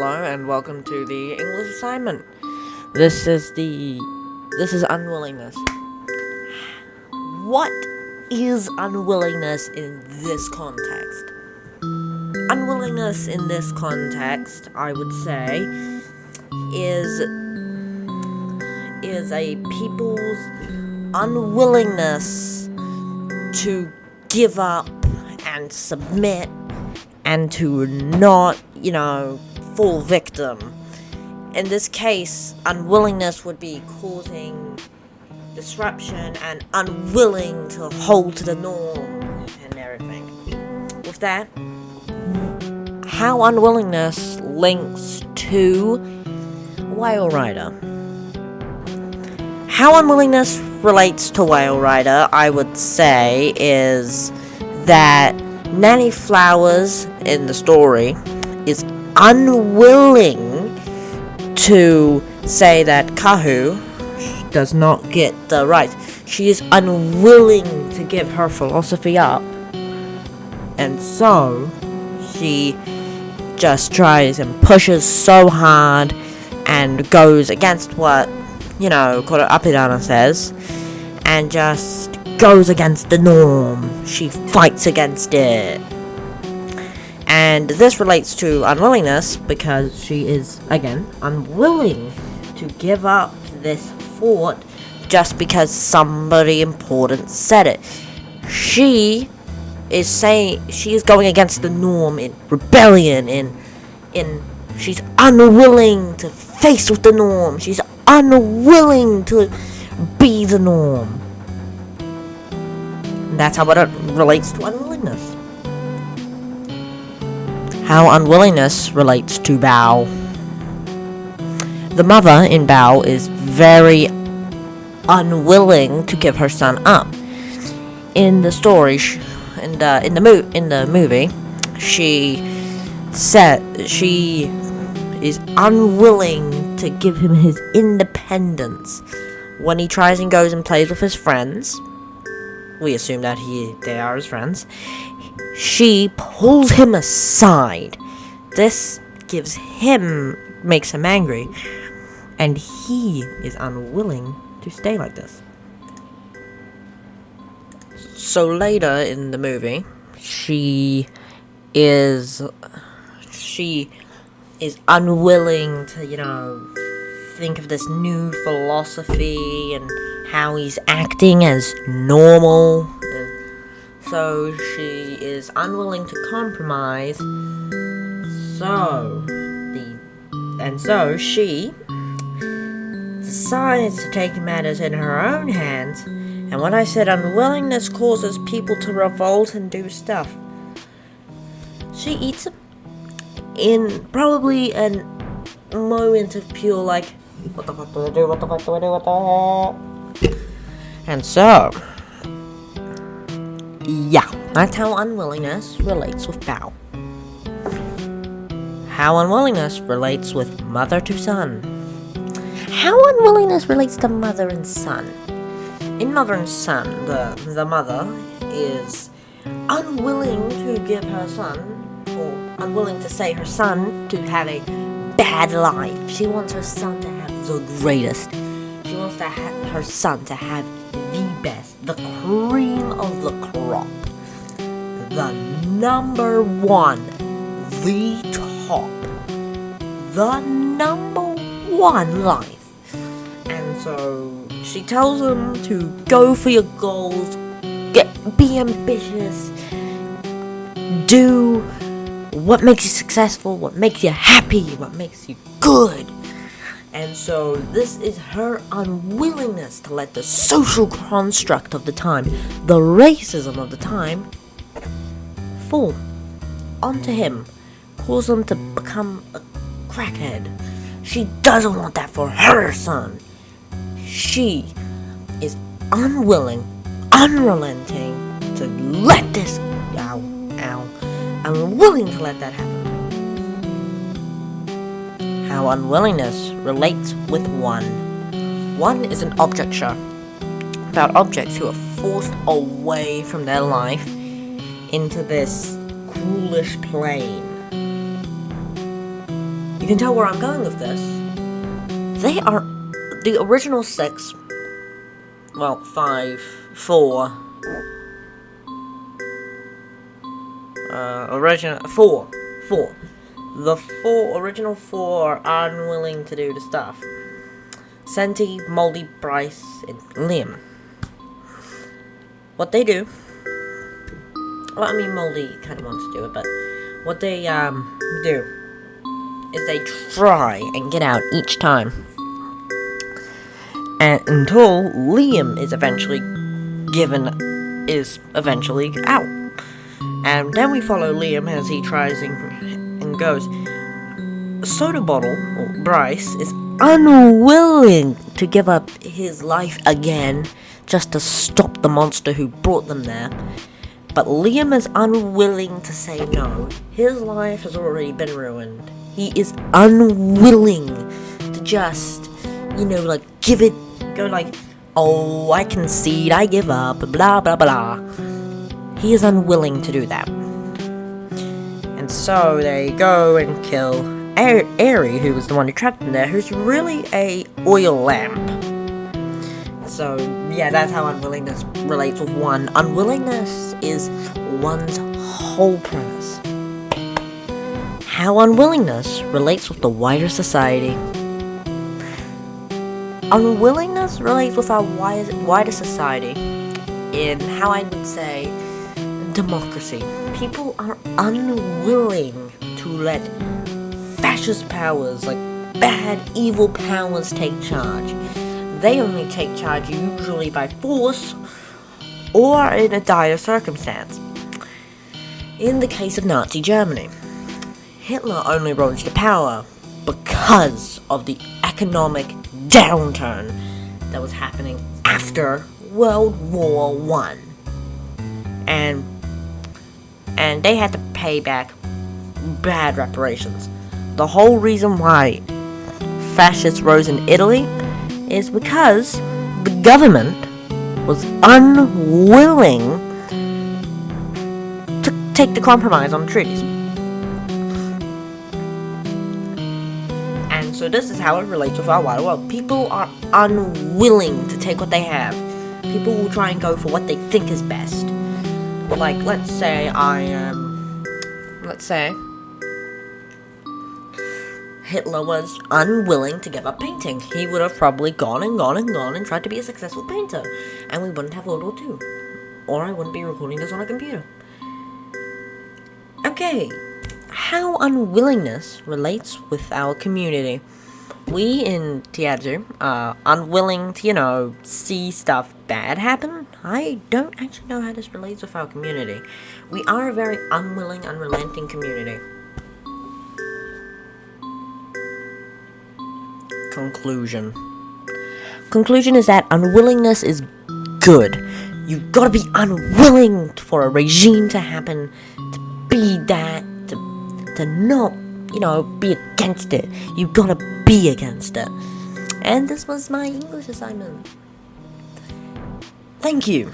Hello and welcome to the English assignment. This is unwillingness. What is unwillingness in this context? Unwillingness in this context, I would say, is a people's unwillingness to give up and submit and to not, fall victim. In this case, unwillingness would be causing disruption and unwilling to hold to the norm and everything. With that, how unwillingness links to Whale Rider. How unwillingness relates to Whale Rider, I would say, is that Nanny Flowers in the story is unwilling to say that Kahu does not get the right. She is unwilling to give her philosophy up. And so, she just tries and pushes so hard and goes against what, Koro Apidana says, and just goes against the norm. She fights against it. And this relates to unwillingness because she is, again, unwilling to give up this fort just because somebody important said it. She is going against the norm in rebellion, she's unwilling to face with the norm. She's unwilling to be the norm. That's how it relates to unwillingness. How unwillingness relates to Bao. The mother in Bao is very unwilling to give her son up. In the story, in the movie, she said she is unwilling to give him his independence. When he tries and goes and plays with his friends, we assume that they are his friends, she pulls him aside. This makes him angry, and he is unwilling to stay like this. So later in the movie, she is unwilling to, think of this new philosophy and how he's acting as normal. So she is unwilling to compromise. So she decides to take matters in her own hands. And when I said unwillingness causes people to revolt and do stuff, she eats him in probably a moment of pure what the fuck do I do? What the fuck do I do? What the heck? And so, yeah, that's how unwillingness relates with Bao. How unwillingness relates with mother to son. How unwillingness relates to mother and son. In Mother and Son, the mother is unwilling to give her son, or unwilling to say her son to have a bad life. She wants her son to have the greatest. She wants her son to have the best, the cream of the crop, the number one, the top, the number one life. And so she tells him to go for your goals, be ambitious, do what makes you successful, what makes you happy, what makes you good. And so this is her unwillingness to let the social construct of the time, the racism of the time, fall onto him, cause him to become a crackhead. She doesn't want that for her son. She is unwilling, unrelenting to let this unwilling to let that happen. How unwillingness relates with one. One is an object show about objects who are forced away from their life into this ghoulish plane. You can tell where I'm going with this. They are the original 6. Well, 5, 4. Original 4. The original 4 are unwilling to do the stuff. Senti, Moldy, Bryce, and Liam. What they do, well, I mean, Moldy kind of wants to do it, but what they do is they try and get out each time, and until Liam is eventually out, and then we follow Liam as he tries and goes. Soda Bottle, or Bryce, is unwilling to give up his life again just to stop the monster who brought them there. But Liam is unwilling to say no. His life has already been ruined. He is unwilling to just, give it, go like, oh, I concede, I give up, blah, blah, blah. He is unwilling to do that. And so they go and kill Airy, who was the one who trapped him there, who's really a oil lamp. So, yeah, that's how unwillingness relates with one. Unwillingness is one's whole premise. How unwillingness relates with the wider society. Unwillingness relates with our wider society in how I would say democracy. People are unwilling to let fascist powers, like bad, evil powers, take charge. They only take charge usually by force or in a dire circumstance. In the case of Nazi Germany, Hitler only rose to power because of the economic downturn that was happening after World War I. And they had to pay back bad reparations. The whole reason why fascists rose in Italy is because the government was unwilling to take the compromise on the treaties. And so this is how it relates with our wider world. People are unwilling to take what they have. People will try and go for what they think is best. Like, let's say Hitler was unwilling to give up painting. He would have probably gone and tried to be a successful painter. And we wouldn't have World War II. Or I wouldn't be recording this on a computer. Okay, how unwillingness relates with our community. We in Tiazu are unwilling to, see stuff bad happen. I don't actually know how this relates with our community. We are a very unwilling, unrelenting community. Conclusion is that unwillingness is good. You've got to be unwilling for a regime to happen, to be that, to not, be against it. You've got to be against it. And this was my English assignment. Thank you.